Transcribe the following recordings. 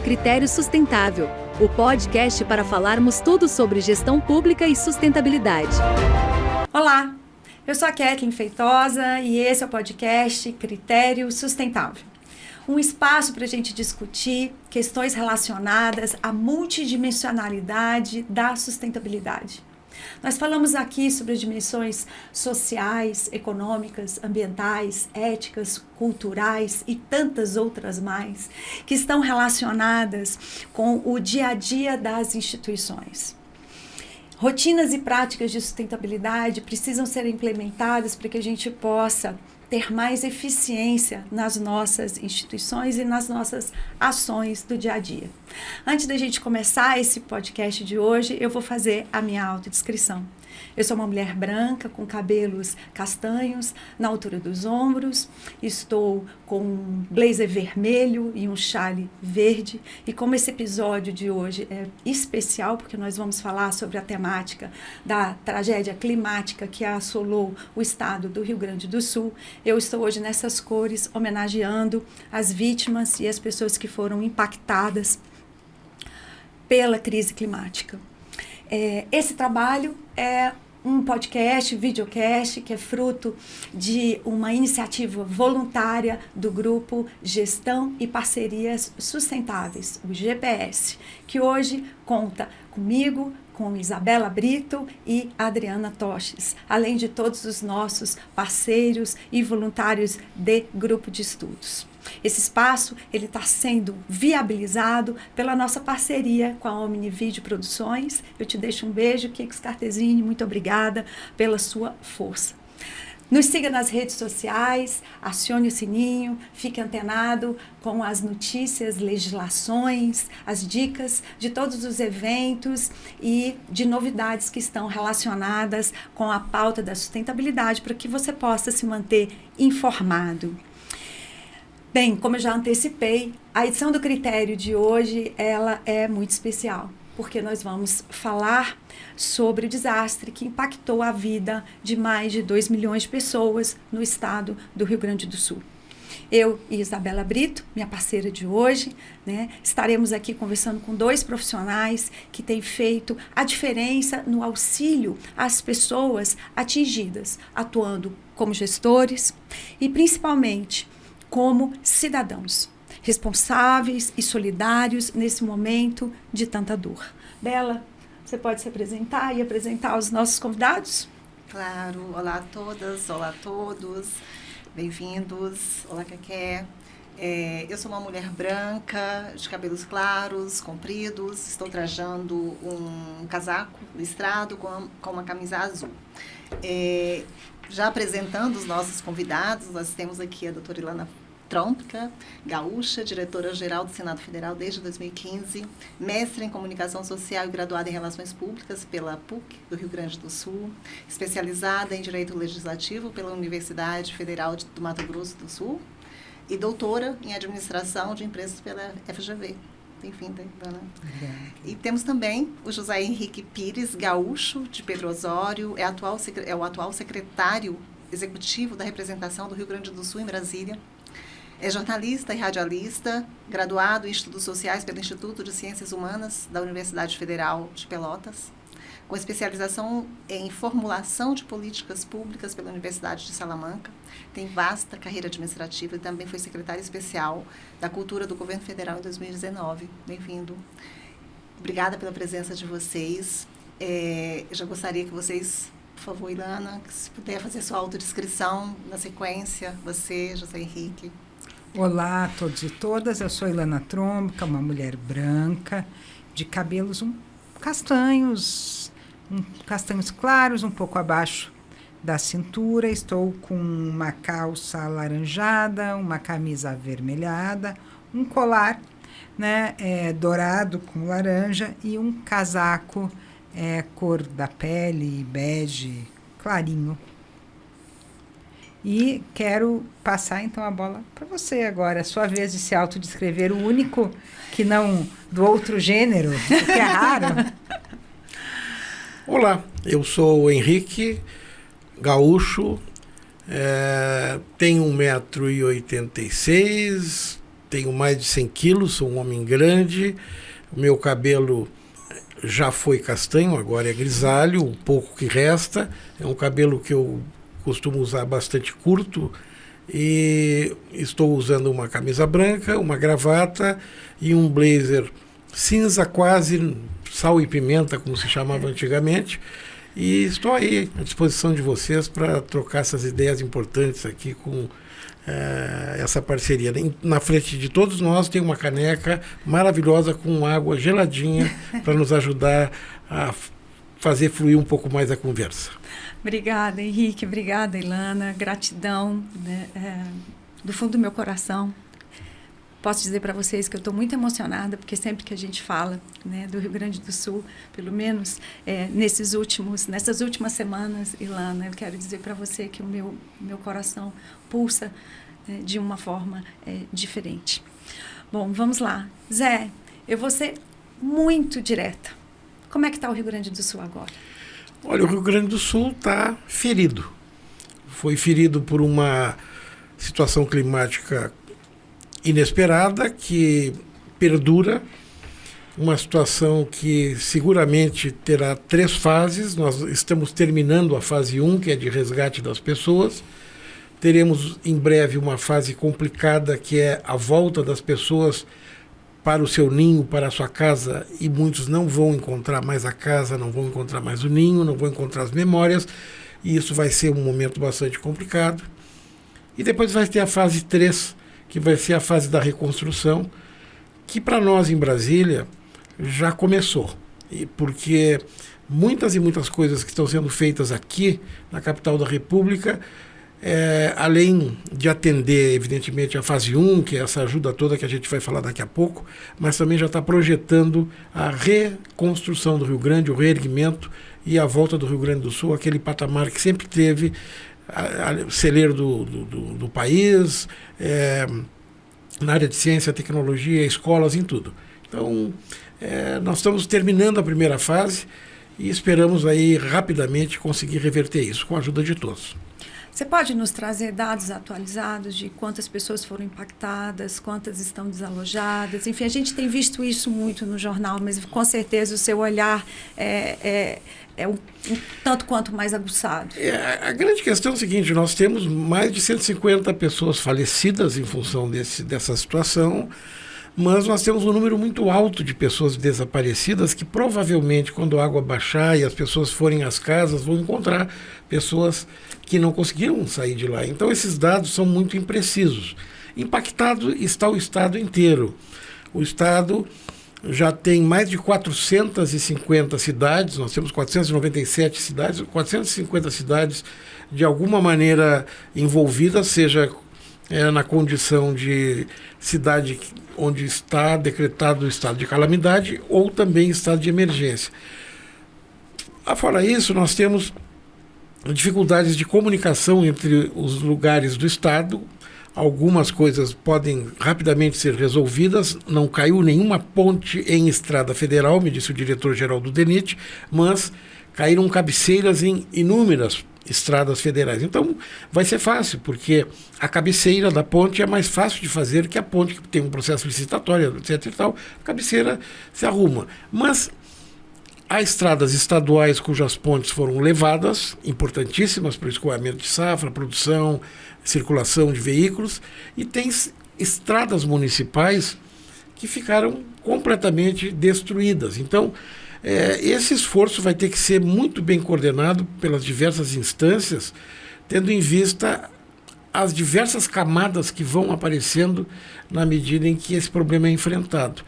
Critério Sustentável, o podcast para falarmos tudo sobre gestão pública e sustentabilidade. Olá, eu sou a Kathleen Feitosa e esse é o podcast Critério Sustentável. Um espaço para a gente discutir questões relacionadas à multidimensionalidade da sustentabilidade. Nós falamos aqui sobre as dimensões sociais, econômicas, ambientais, éticas, culturais e tantas outras mais que estão relacionadas com o dia a dia das instituições. Rotinas e práticas de sustentabilidade precisam ser implementadas para que a gente possa ter mais eficiência nas nossas instituições e nas nossas ações do dia a dia. Antes da gente começar esse podcast de hoje, eu vou fazer a minha autodescrição. Eu sou uma mulher branca, com cabelos castanhos, na altura dos ombros, estou com um blazer vermelho e um chale verde, e como esse episódio de hoje é especial, porque nós vamos falar sobre a temática da tragédia climática que assolou o estado do Rio Grande do Sul, eu estou hoje nessas cores, homenageando as vítimas e as pessoas que foram impactadas pela crise climática. Esse trabalho é um podcast, videocast, que é fruto de uma iniciativa voluntária do grupo Gestão e Parcerias Sustentáveis, o GPS, que hoje conta comigo, com Isabela Brito e Adriana Toches, além de todos os nossos parceiros e voluntários de grupo de estudos. Esse espaço ele está sendo viabilizado pela nossa parceria com a Omnivideo Produções. Eu te deixo um beijo, Kix Cartesini, muito obrigada pela sua força. Nos siga nas redes sociais, acione o sininho, fique antenado com as notícias, legislações, as dicas de todos os eventos e de novidades que estão relacionadas com a pauta da sustentabilidade para que você possa se manter informado. Bem, como eu já antecipei, a edição do Critério de hoje ela é muito especial, porque nós vamos falar sobre o desastre que impactou a vida de mais de 2 milhões de pessoas no estado do Rio Grande do Sul. Eu e Isabela Brito, minha parceira de hoje, estaremos aqui conversando com 2 profissionais que têm feito a diferença no auxílio às pessoas atingidas, atuando como gestores e principalmente como cidadãos responsáveis e solidários nesse momento de tanta dor. Bela, você pode se apresentar e apresentar os nossos convidados? Claro, olá a todas, olá a todos, bem-vindos, olá Keké. Eu sou uma mulher branca, de cabelos claros, compridos, estou trajando um casaco listrado com uma camisa azul. Já apresentando os nossos convidados, nós temos aqui a doutora Ilana Trompica, gaúcha, diretora-geral do Senado Federal desde 2015, mestre em Comunicação Social e graduada em Relações Públicas pela PUC do Rio Grande do Sul, especializada em Direito Legislativo pela Universidade Federal do Mato Grosso do Sul e doutora em Administração de Empresas pela FGV. Bem-vinda, Ivana. E temos também o José Henrique Pires, gaúcho, de Pedro Osório, é o atual secretário executivo da representação do Rio Grande do Sul em Brasília. É jornalista e radialista, graduado em Estudos Sociais pelo Instituto de Ciências Humanas da Universidade Federal de Pelotas, com especialização em formulação de políticas públicas pela Universidade de Salamanca. Tem vasta carreira administrativa e também foi secretário especial da Cultura do Governo Federal em 2019. Bem-vindo. Obrigada pela presença de vocês. Eu já gostaria que vocês, por favor, Ilana, se puder fazer sua autodescrição na sequência, você, José Henrique. Olá a todos e todas, eu sou Ilana Trompica, uma mulher branca, de cabelos castanhos claros, um pouco abaixo da cintura. Estou com uma calça alaranjada, uma camisa avermelhada, um colar dourado com laranja e um casaco cor da pele, bege, clarinho. E quero passar, então, a bola para você agora. A sua vez de se autodescrever, o único que não do outro gênero, o que é raro. Olá, eu sou o Henrique, gaúcho, tenho 1,86 m, tenho mais de 100 quilos, sou um homem grande, o meu cabelo já foi castanho, agora é grisalho, o pouco que resta. É um cabelo que eu costumo usar bastante curto, e estou usando uma camisa branca, uma gravata e um blazer cinza, quase sal e pimenta, como se chamava antigamente. E estou aí à disposição de vocês para trocar essas ideias importantes aqui com essa parceria. Na frente de todos nós tem uma caneca maravilhosa com água geladinha para nos ajudar a fazer fluir um pouco mais a conversa. Obrigada, Henrique. Obrigada, Ilana. Gratidão, né, do fundo do meu coração. Posso dizer para vocês que eu estou muito emocionada, porque sempre que a gente fala, né, do Rio Grande do Sul, pelo menos nessas últimas semanas, Ilana, eu quero dizer para você que o meu coração pulsa de uma forma diferente. Bom, vamos lá. Zé, eu vou ser muito direta. Como é que está o Rio Grande do Sul agora? Olha, o Rio Grande do Sul está ferido. Foi ferido por uma situação climática inesperada, que perdura, uma situação que seguramente terá 3 fases. Nós estamos terminando a fase 1, que é de resgate das pessoas. Teremos em breve uma fase complicada, que é a volta das pessoas para o seu ninho, para a sua casa, e muitos não vão encontrar mais a casa, não vão encontrar mais o ninho, não vão encontrar as memórias, e isso vai ser um momento bastante complicado. E depois vai ter a fase 3, que vai ser a fase da reconstrução, que para nós em Brasília já começou, porque muitas e muitas coisas que estão sendo feitas aqui na capital da República, além de atender evidentemente a fase 1, que é essa ajuda toda que a gente vai falar daqui a pouco, mas também já está projetando a reconstrução do Rio Grande, o reerguimento e a volta do Rio Grande do Sul, aquele patamar que sempre teve, celeiro do país, na área de ciência, tecnologia, escolas, em tudo. Então, nós estamos terminando a primeira fase e esperamos aí rapidamente conseguir reverter isso, com a ajuda de todos. Você pode nos trazer dados atualizados de quantas pessoas foram impactadas, quantas estão desalojadas? Enfim, a gente tem visto isso muito no jornal, mas com certeza o seu olhar é um tanto quanto mais aguçado. A grande questão é o seguinte: nós temos mais de 150 pessoas falecidas em função dessa situação, mas nós temos um número muito alto de pessoas desaparecidas que provavelmente, quando a água baixar e as pessoas forem às casas, vão encontrar pessoas que não conseguiram sair de lá. Então, esses dados são muito imprecisos. Impactado está o estado inteiro. O estado já tem mais de 450 cidades, nós temos 497 cidades, 450 cidades de alguma maneira envolvidas, seja na condição de cidade onde está decretado o estado de calamidade ou também estado de emergência. Fora isso, nós temos dificuldades de comunicação entre os lugares do estado. Algumas coisas podem rapidamente ser resolvidas. Não caiu nenhuma ponte em estrada federal, me disse o diretor-geral do DENIT, mas caíram cabeceiras em inúmeras estradas federais. Então, vai ser fácil, porque a cabeceira da ponte é mais fácil de fazer que a ponte, que tem um processo licitatório, etc. e tal. A cabeceira se arruma. Mas há estradas estaduais cujas pontes foram levadas, importantíssimas para o escoamento de safra, produção, circulação de veículos, e tem estradas municipais que ficaram completamente destruídas. Então, esse esforço vai ter que ser muito bem coordenado pelas diversas instâncias, tendo em vista as diversas camadas que vão aparecendo na medida em que esse problema é enfrentado.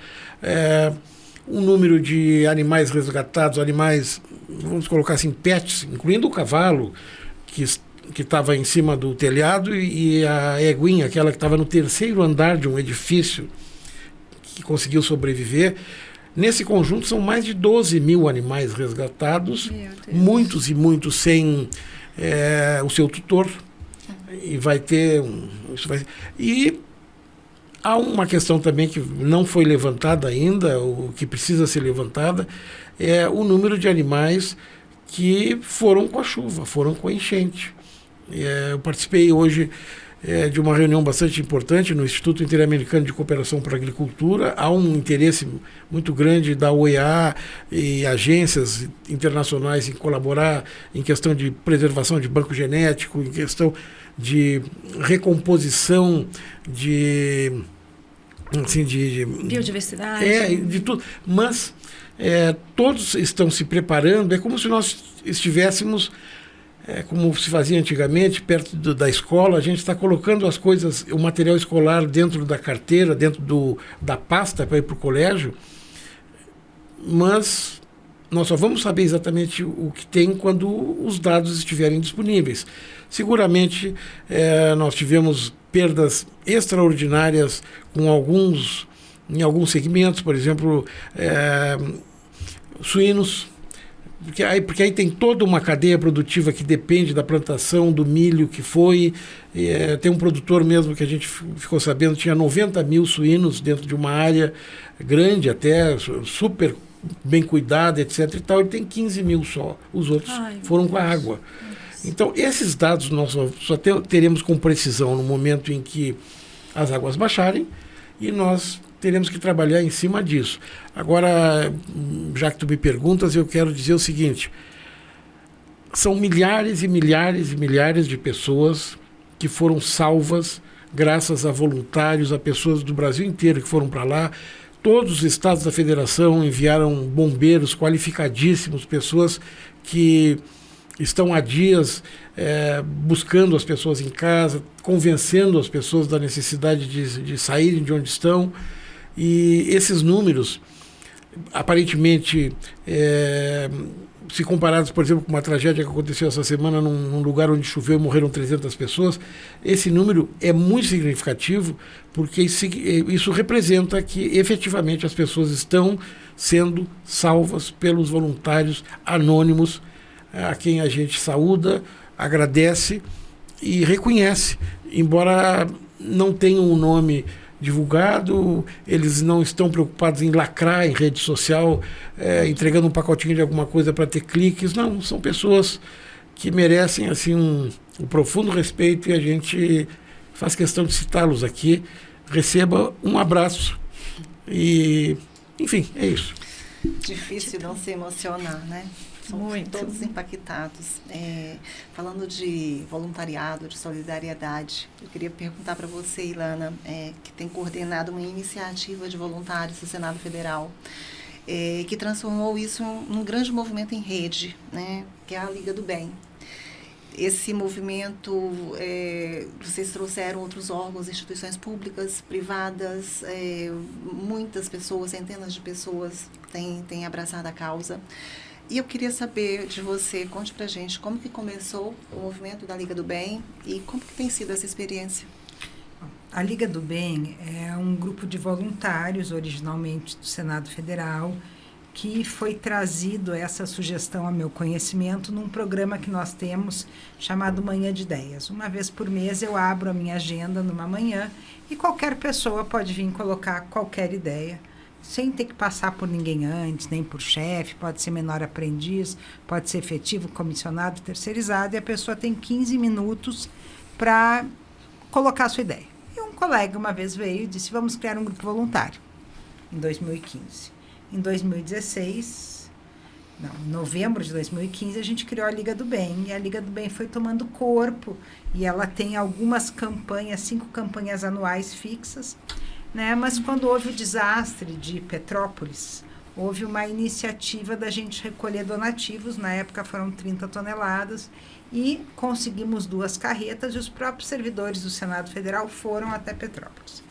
O número de animais resgatados, animais, vamos colocar assim, pets, incluindo o cavalo, que estava em cima do telhado, e a eguinha, aquela que estava no 3º andar de um edifício, que conseguiu sobreviver. Nesse conjunto são mais de 12 mil animais resgatados, muitos e muitos sem o seu tutor, e vai ter... E há uma questão também que não foi levantada ainda, o que precisa ser levantada, é o número de animais que foram com a chuva, foram com a enchente. Eu participei hoje de uma reunião bastante importante no Instituto Interamericano de Cooperação para a Agricultura. Há um interesse muito grande da OEA e agências internacionais em colaborar em questão de preservação de banco genético, em questão de recomposição de biodiversidade. De tudo. Mas todos estão se preparando. É como se nós estivéssemos, como se fazia antigamente, perto da escola. A gente está colocando as coisas, o material escolar dentro da carteira, dentro da pasta para ir para o colégio. Mas nós só vamos saber exatamente o que tem quando os dados estiverem disponíveis. Seguramente nós tivemos perdas extraordinárias em alguns segmentos, por exemplo, suínos, porque aí tem toda uma cadeia produtiva que depende da plantação do milho que foi. Tem um produtor mesmo que a gente ficou sabendo, tinha 90 mil suínos dentro de uma área grande, até super bem cuidada, etc. e tal, ele tem 15 mil só. Os outros foram com a água. Então, esses dados nós só teremos com precisão no momento em que as águas baixarem, e nós teremos que trabalhar em cima disso. Agora, já que tu me perguntas, eu quero dizer o seguinte: são milhares e milhares e milhares de pessoas que foram salvas graças a voluntários, a pessoas do Brasil inteiro que foram para lá. Todos os estados da federação enviaram bombeiros qualificadíssimos, pessoas que estão há dias buscando as pessoas em casa, convencendo as pessoas da necessidade de saírem de onde estão. E esses números, aparentemente, se comparados, por exemplo, com uma tragédia que aconteceu essa semana num lugar onde choveu e morreram 300 pessoas, esse número é muito significativo, porque isso representa que efetivamente as pessoas estão sendo salvas pelos voluntários anônimos, a quem a gente saúda, agradece e reconhece. Embora não tenham um nome divulgado, eles não estão preocupados em lacrar em rede social, entregando um pacotinho de alguma coisa para ter cliques. Não, são pessoas que merecem assim um profundo respeito, e a gente faz questão de citá-los aqui. Receba um abraço e, enfim, é isso. Difícil não se emocionar, né? Somos todos impactados. Falando de voluntariado, de solidariedade, eu queria perguntar para você, Ilana, que tem coordenado uma iniciativa de voluntários do Senado Federal, que transformou isso num grande movimento em rede, né, que é a Liga do Bem. Esse movimento, vocês trouxeram outros órgãos, instituições públicas, privadas, muitas pessoas, centenas de pessoas têm abraçado a causa. E eu queria saber de você, conte pra gente como que começou o movimento da Liga do Bem e como que tem sido essa experiência. A Liga do Bem é um grupo de voluntários, originalmente do Senado Federal, que foi trazido essa sugestão a meu conhecimento num programa que nós temos chamado Manhã de Ideias. Uma vez por mês eu abro a minha agenda numa manhã e qualquer pessoa pode vir colocar qualquer ideia, sem ter que passar por ninguém antes, nem por chefe. Pode ser menor aprendiz, pode ser efetivo, comissionado, terceirizado, e a pessoa tem 15 minutos para colocar a sua ideia. E um colega uma vez veio e disse: vamos criar um grupo voluntário, em 2015. Em 2016, em novembro de 2015, a gente criou a Liga do Bem, e a Liga do Bem foi tomando corpo, e ela tem algumas campanhas, 5 campanhas anuais fixas, né? Mas quando houve o desastre de Petrópolis, houve uma iniciativa da gente recolher donativos. Na época foram 30 toneladas, e conseguimos 2 carretas, e os próprios servidores do Senado Federal foram até Petrópolis.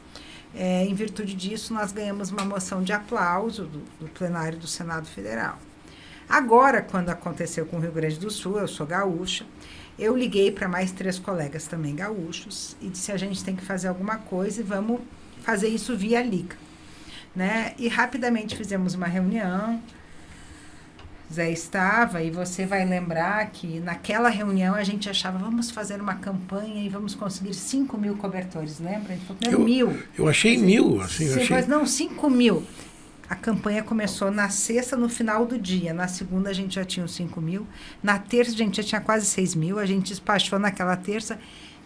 Em virtude disso, nós ganhamos uma moção de aplauso do plenário do Senado Federal. Agora, quando aconteceu com o Rio Grande do Sul, eu sou gaúcha, eu liguei para mais 3 colegas também gaúchos e disse: a gente tem que fazer alguma coisa e vamos fazer isso via Liga, né? E rapidamente fizemos uma reunião. Zé estava, e você vai lembrar que naquela reunião a gente achava: vamos fazer uma campanha e vamos conseguir 5 mil cobertores, lembra? A gente falou, 1.000. Eu achei 1.000, assim. Mas não, 5 mil. A campanha começou na sexta, no final do dia. Na segunda a gente já tinha os 5 mil. Na terça a gente já tinha quase 6 mil. A gente despachou naquela terça.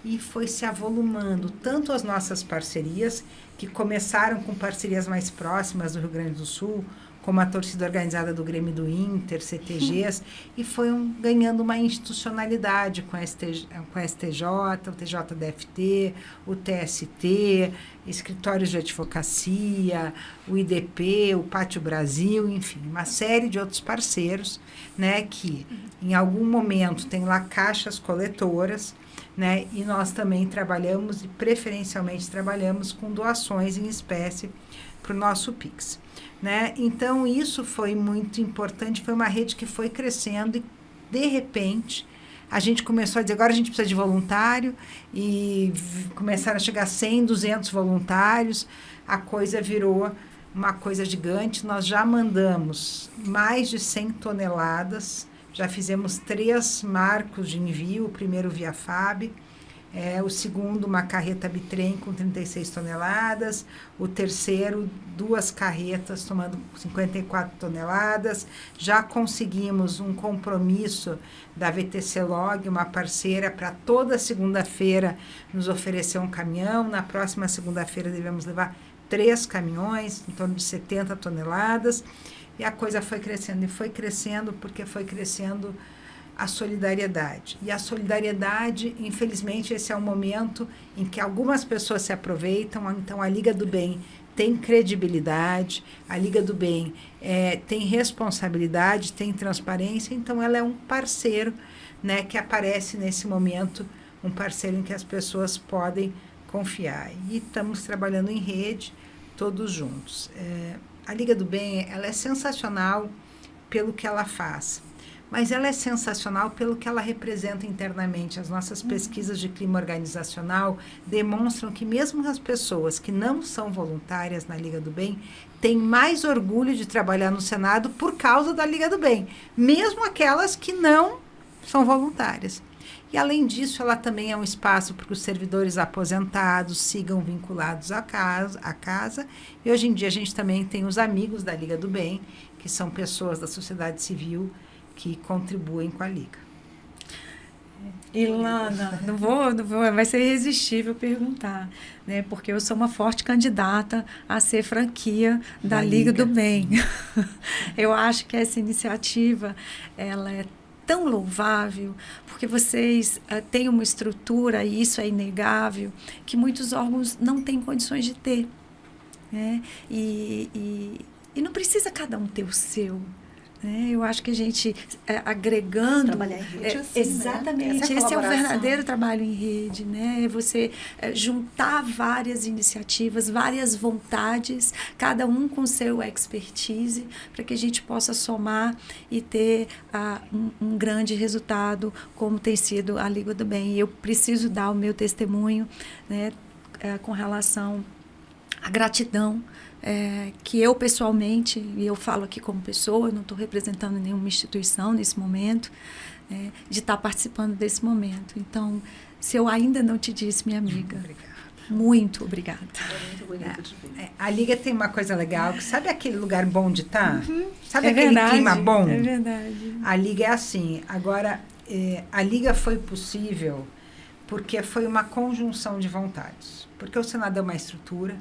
e foi se avolumando tanto as nossas parcerias, que começaram com parcerias mais próximas do Rio Grande do Sul, como a torcida organizada do Grêmio do Inter, CTGs, e foi ganhando uma institucionalidade com a STJ, o TJDFT, o TST, escritórios de advocacia, o IDP, o Pátio Brasil, enfim, uma série de outros parceiros, né, que em algum momento tem lá caixas coletoras, né, e nós também trabalhamos e preferencialmente trabalhamos com doações em espécie para o nosso Pix. Né? Então, isso foi muito importante, foi uma rede que foi crescendo e, de repente, a gente começou a dizer, agora a gente precisa de voluntário, e começaram a chegar 100, 200 voluntários, a coisa virou uma coisa gigante, nós já mandamos mais de 100 toneladas, já fizemos 3 marcos de envio, o primeiro via FAB, o segundo, uma carreta bitrem com 36 toneladas. O terceiro, 2 carretas tomando 54 toneladas. Já conseguimos um compromisso da VTC Log, uma parceira, para toda segunda-feira nos oferecer um caminhão. Na próxima segunda-feira devemos levar 3 caminhões, em torno de 70 toneladas. E a coisa foi crescendo. E foi crescendo porque foi crescendo a solidariedade. E a solidariedade, infelizmente, esse é um momento em que algumas pessoas se aproveitam. Então, a Liga do Bem tem credibilidade, a Liga do Bem tem responsabilidade, tem transparência, então ela é um parceiro, né, que aparece nesse momento, um parceiro em que as pessoas podem confiar. E estamos trabalhando em rede, todos juntos. A Liga do Bem, ela é sensacional pelo que ela faz, mas ela é sensacional pelo que ela representa internamente. As nossas pesquisas de clima organizacional demonstram que mesmo as pessoas que não são voluntárias na Liga do Bem têm mais orgulho de trabalhar no Senado por causa da Liga do Bem, mesmo aquelas que não são voluntárias. E, além disso, ela também é um espaço para que os servidores aposentados sigam vinculados à casa. E, hoje em dia, a gente também tem os amigos da Liga do Bem, que são pessoas da sociedade civil que contribuem com a Liga. Ilana, não vou, vai ser irresistível perguntar, né? Porque eu sou uma forte candidata a ser franquia da Liga do Bem. Eu acho que essa iniciativa, ela é tão louvável, porque vocês têm uma estrutura, e isso é inegável, que muitos órgãos não têm condições de ter, né? E não precisa cada um ter o seu. Eu acho que a gente, agregando... Trabalhar em rede, assim, exatamente, né? Esse é o verdadeiro trabalho em rede, né? Você juntar várias iniciativas, várias vontades, cada um com seu expertise, para que a gente possa somar e ter um grande resultado, como tem sido a Liga do Bem. E eu preciso dar o meu testemunho, né, com relação à gratidão, que eu pessoalmente, e eu falo aqui como pessoa, eu não estou representando nenhuma instituição nesse momento, de estar participando desse momento. Então, se eu ainda não te disse, minha amiga, muito obrigada. É muito bonito de ver. A Liga tem uma coisa legal, que sabe aquele lugar bom de estar? Sabe É aquele verdade, clima bom? É verdade. A Liga é assim. Agora, a Liga foi possível porque foi uma conjunção de vontades. Porque o Senado é uma estrutura,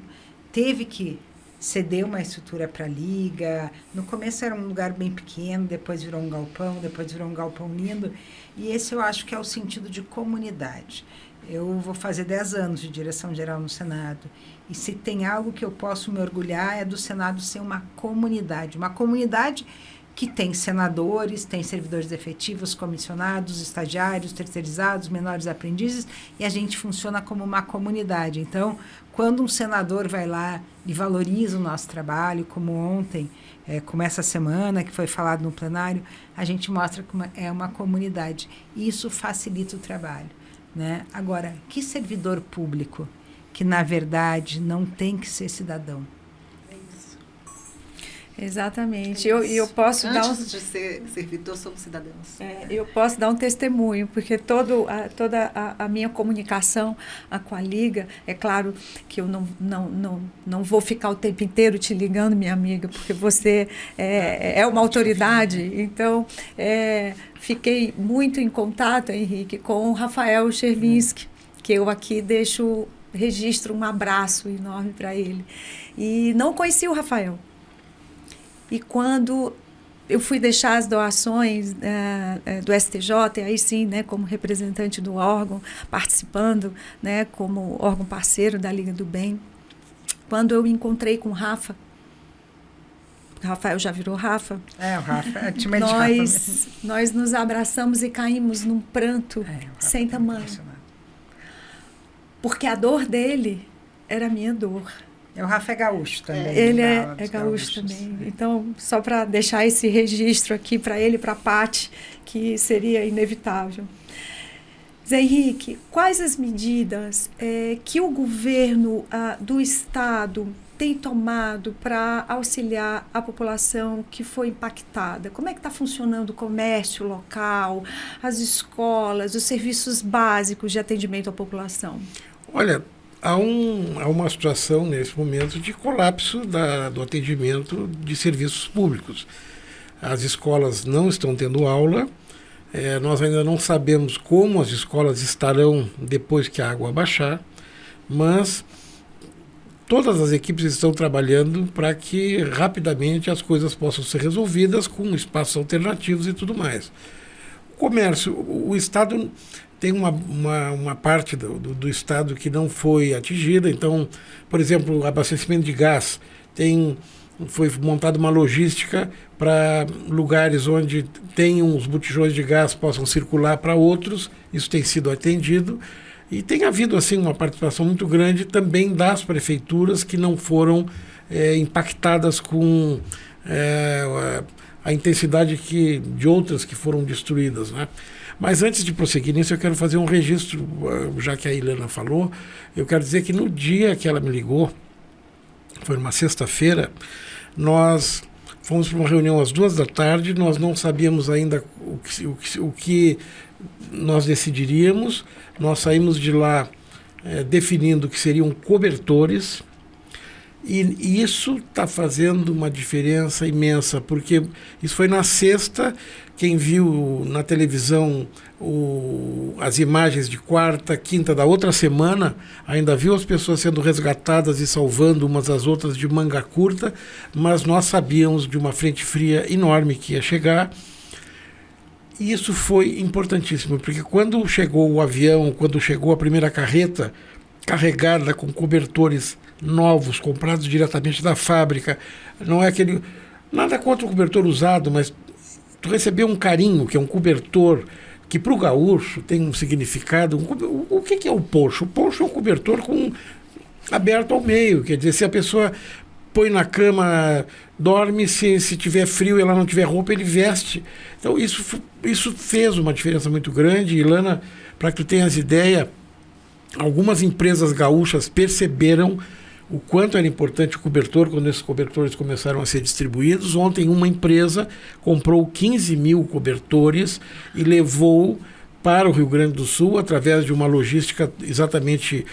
teve que ceder uma estrutura para a Liga. No começo era um lugar bem pequeno, depois virou um galpão lindo. E esse eu acho que é o sentido de comunidade. Eu vou fazer 10 anos de direção-geral no Senado. E se tem algo que eu posso me orgulhar é do Senado ser uma comunidade. Uma comunidade que tem senadores, tem servidores efetivos, comissionados, estagiários, terceirizados, menores aprendizes, e a gente funciona como uma comunidade. Então, quando um senador vai lá e valoriza o nosso trabalho, como ontem, como essa semana que foi falado no plenário, a gente mostra que é uma comunidade. E isso facilita o trabalho, né? Agora, que servidor público que, na verdade, não tem que ser cidadão? Exatamente. Eu posso Antes de ser servidor, somos cidadãos. Eu posso dar um testemunho, porque toda a minha comunicação com a Liga, é claro que eu não vou ficar o tempo inteiro te ligando, minha amiga, porque você é uma autoridade. Então, fiquei muito em contato, Henrique, com o Rafael Chervinsky, que eu aqui registro um abraço enorme para ele. E não conheci o Rafael. E quando eu fui deixar as doações do STJ, aí sim, né, como representante do órgão, participando, né, como órgão parceiro da Liga do Bem, quando eu me encontrei com o Rafa, Rafael já virou Rafa. O Rafa, time de Rafa mesmo. Nós nos abraçamos e caímos num pranto sem tamanho. Porque a dor dele era a minha dor. O Rafa é gaúcho também. Ele é gaúcho também. Então, só para deixar esse registro aqui para ele e para a Paty, que seria inevitável. Zé Henrique, quais as medidas que o governo do Estado tem tomado para auxiliar a população que foi impactada? Como é que está funcionando o comércio local, as escolas, os serviços básicos de atendimento à população? Olha, há uma situação nesse momento de colapso do atendimento de serviços públicos. As escolas não estão tendo aula, nós ainda não sabemos como as escolas estarão depois que a água baixar, mas todas as equipes estão trabalhando para que rapidamente as coisas possam ser resolvidas com espaços alternativos e tudo mais. O comércio, o Estado tem uma parte do Estado que não foi atingida. Então, por exemplo, o abastecimento de gás, foi montada uma logística para lugares onde tenham os botijões de gás possam circular para outros. Isso tem sido atendido. E tem havido assim uma participação muito grande também das prefeituras que não foram impactadas com a intensidade de outras que foram destruídas, né? Mas antes de prosseguir nisso, eu quero fazer um registro, já que a Ilana falou. Eu quero dizer que no dia que ela me ligou, foi numa sexta-feira, nós fomos para uma reunião às 14h, nós não sabíamos ainda o que nós decidiríamos. Nós saímos de lá definindo que seriam cobertores, e isso está fazendo uma diferença imensa, porque isso foi na sexta. Quem viu na televisão as imagens de quarta, quinta da outra semana, ainda viu as pessoas sendo resgatadas e salvando umas às outras de manga curta, mas nós sabíamos de uma frente fria enorme que ia chegar. E isso foi importantíssimo, porque quando chegou o avião, quando chegou a primeira carreta carregada com cobertores novos, comprados diretamente da fábrica, não é aquele... Nada contra o cobertor usado, mas tu recebeu um carinho, que é um cobertor que para o gaúcho tem um significado. O que é o poncho? O poncho é um cobertor aberto ao meio, quer dizer, se a pessoa põe na cama, dorme, se tiver frio e ela não tiver roupa, ele veste. Então isso fez uma diferença muito grande. Ilana, para que tu tenhas ideia, algumas empresas gaúchas perceberam o quanto era importante o cobertor quando esses cobertores começaram a ser distribuídos. Ontem uma empresa comprou 15 mil cobertores e levou para o Rio Grande do Sul, através de uma logística exatamente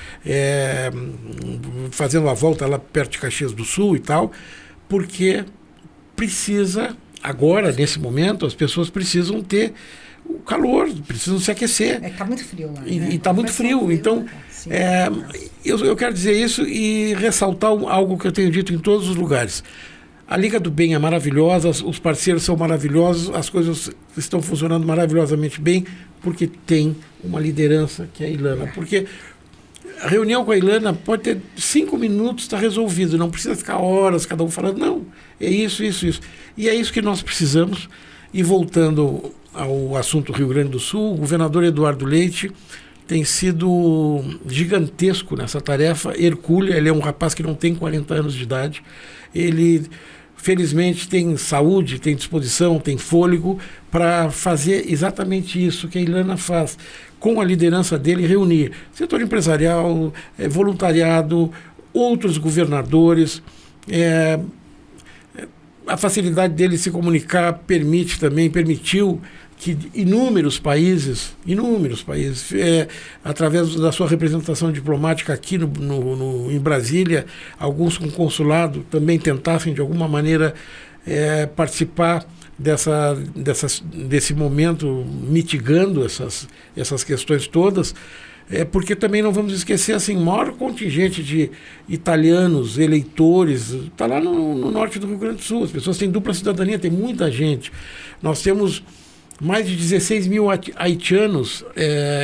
fazendo a volta lá perto de Caxias do Sul e tal, porque precisa, agora, nesse momento, as pessoas precisam ter o calor, precisam se aquecer. Está muito frio lá. E está muito frio. Então, eu quero dizer isso e ressaltar algo que eu tenho dito em todos os lugares. A Liga do Bem é maravilhosa, os parceiros são maravilhosos, as coisas estão funcionando maravilhosamente bem, porque tem uma liderança que é a Ilana. Porque a reunião com a Ilana pode ter 5 minutos, está resolvido, não precisa ficar horas cada um falando, não, é isso. E é isso que nós precisamos. E voltando ao assunto Rio Grande do Sul, o governador Eduardo Leite tem sido gigantesco nessa tarefa, hercúlea. Ele é um rapaz que não tem 40 anos de idade, ele felizmente tem saúde, tem disposição, tem fôlego para fazer exatamente isso que a Ilana faz, com a liderança dele, reunir setor empresarial, voluntariado, outros governadores. A facilidade dele se comunicar permitiu que inúmeros países, através da sua representação diplomática aqui em Brasília, alguns com consulado, também tentassem de alguma maneira participar desse momento, mitigando essas questões todas. porque também não vamos esquecer, assim, o maior contingente de italianos, eleitores, está lá no norte do Rio Grande do Sul. As pessoas têm dupla cidadania, tem muita gente. Nós temos mais de 16 mil haitianos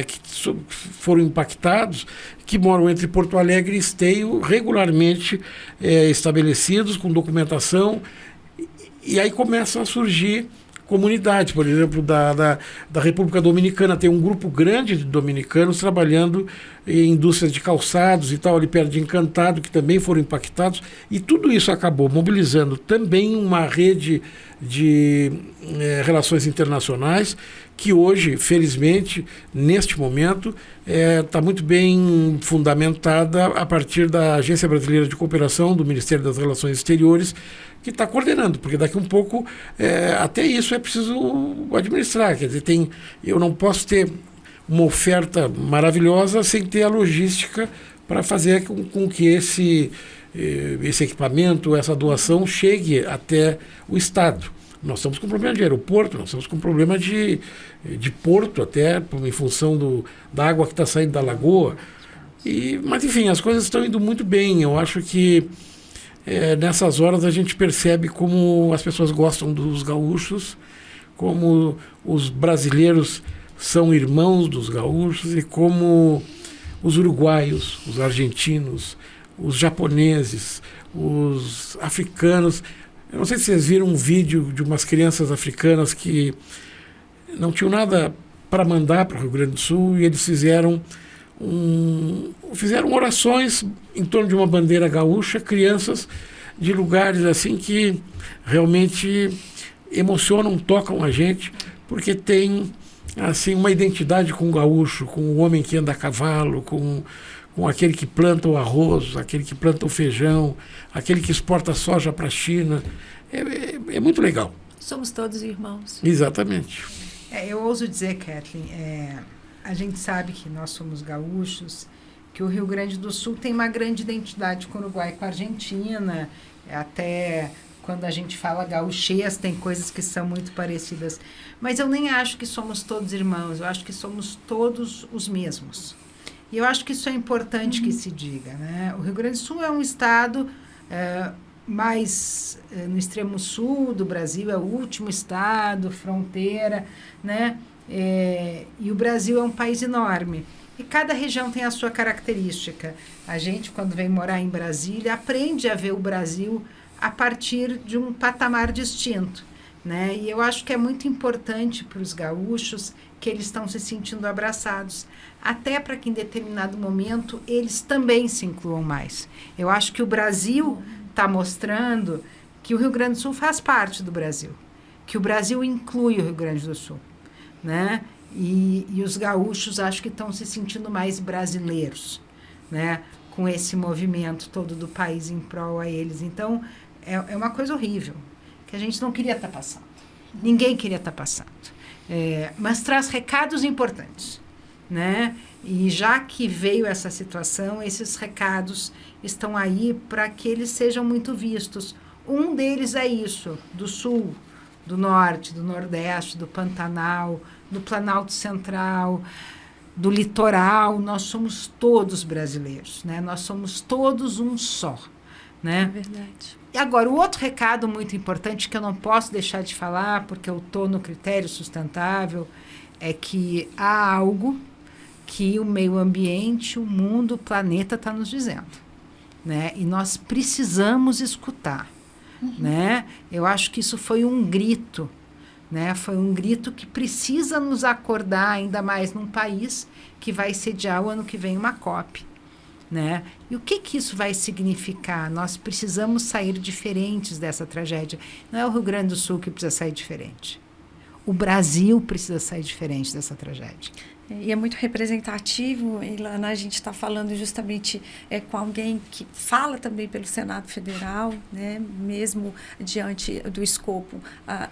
que foram impactados, que moram entre Porto Alegre e Esteio, regularmente estabelecidos, com documentação, e aí começam a surgir comunidades. Por exemplo, da República Dominicana, tem um grupo grande de dominicanos trabalhando em indústrias de calçados e tal, ali perto de Encantado, que também foram impactados, e tudo isso acabou mobilizando também uma rede de relações internacionais, que hoje, felizmente, neste momento, está muito bem fundamentada a partir da Agência Brasileira de Cooperação, do Ministério das Relações Exteriores, que está coordenando, porque daqui um pouco até isso é preciso administrar. Quer dizer, eu não posso ter uma oferta maravilhosa sem ter a logística para fazer com que esse equipamento, essa doação chegue até o Estado. Nós estamos com problema de aeroporto, nós estamos com problema de porto até, em função da água que está saindo da lagoa. Mas, enfim, as coisas estão indo muito bem. Eu acho que nessas horas a gente percebe como as pessoas gostam dos gaúchos, como os brasileiros são irmãos dos gaúchos e como os uruguaios, os argentinos, os japoneses, os africanos. Eu não sei se vocês viram um vídeo de umas crianças africanas que não tinham nada para mandar para o Rio Grande do Sul, e eles fizeram orações em torno de uma bandeira gaúcha, crianças de lugares assim que realmente emocionam, tocam a gente, porque tem assim uma identidade com o gaúcho, com o homem que anda a cavalo, com aquele que planta o arroz, aquele que planta o feijão, aquele que exporta soja para a China. É muito legal. Somos todos irmãos. Exatamente. Eu ouso dizer, Kathleen, a gente sabe que nós somos gaúchos, que o Rio Grande do Sul tem uma grande identidade com o Uruguai, com a Argentina, até quando a gente fala gaúchês, tem coisas que são muito parecidas. Mas eu nem acho que somos todos irmãos, eu acho que somos todos os mesmos. E eu acho que isso é importante que se diga, né? O Rio Grande do Sul é um estado mais no extremo sul do Brasil, é o último estado, fronteira, né? E o Brasil é um país enorme. E cada região tem a sua característica. A gente, quando vem morar em Brasília, aprende a ver o Brasil a partir de um patamar distinto, né? E eu acho que é muito importante para os gaúchos que eles estão se sentindo abraçados, até para que em determinado momento eles também se incluam mais. Eu acho que o Brasil está mostrando que o Rio Grande do Sul faz parte do Brasil, que o Brasil inclui o Rio Grande do Sul, né? E os gaúchos acho que estão se sentindo mais brasileiros, né? Com esse movimento todo do país em prol a eles. Então, é uma coisa horrível, que a gente não queria estar passando. Ninguém queria estar passando. Mas traz recados importantes, né? E já que veio essa situação, esses recados estão aí para que eles sejam muito vistos. Um deles é isso, do Sul, do Norte, do Nordeste, do Pantanal, do Planalto Central, do litoral. Nós somos todos brasileiros, né? Nós somos todos um só, né? É verdade. E agora, o outro recado muito importante que eu não posso deixar de falar, porque eu estou no critério sustentável, é que há algo que o meio ambiente, o mundo, o planeta está nos dizendo, né? E nós precisamos escutar, né? Eu acho que isso foi um grito, né? Foi um grito que precisa nos acordar, ainda mais num país que vai sediar o ano que vem uma COP, né? E o que isso vai significar? Nós precisamos sair diferentes dessa tragédia. Não é o Rio Grande do Sul que precisa sair diferente. O Brasil precisa sair diferente dessa tragédia. E é muito representativo, Ilana, a gente está falando justamente com alguém que fala também pelo Senado Federal, né, mesmo diante do escopo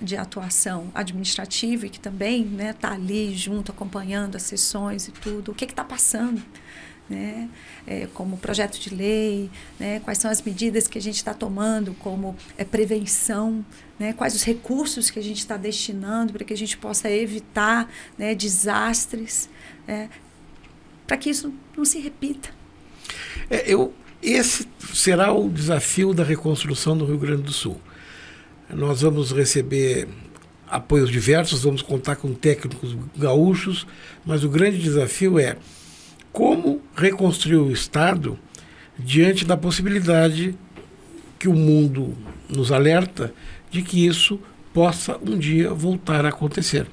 de atuação administrativa, e que também está ali junto, acompanhando as sessões e tudo. O que está passando? Né, como projeto de lei, né, quais são as medidas que a gente está tomando como prevenção, né, quais os recursos que a gente está destinando para que a gente possa evitar, né, desastres. para que isso não se repita. Esse será o desafio da reconstrução do Rio Grande do Sul. Nós vamos receber apoios diversos, vamos contar com técnicos gaúchos, mas o grande desafio é como reconstruir o Estado diante da possibilidade que o mundo nos alerta de que isso possa um dia voltar a acontecer.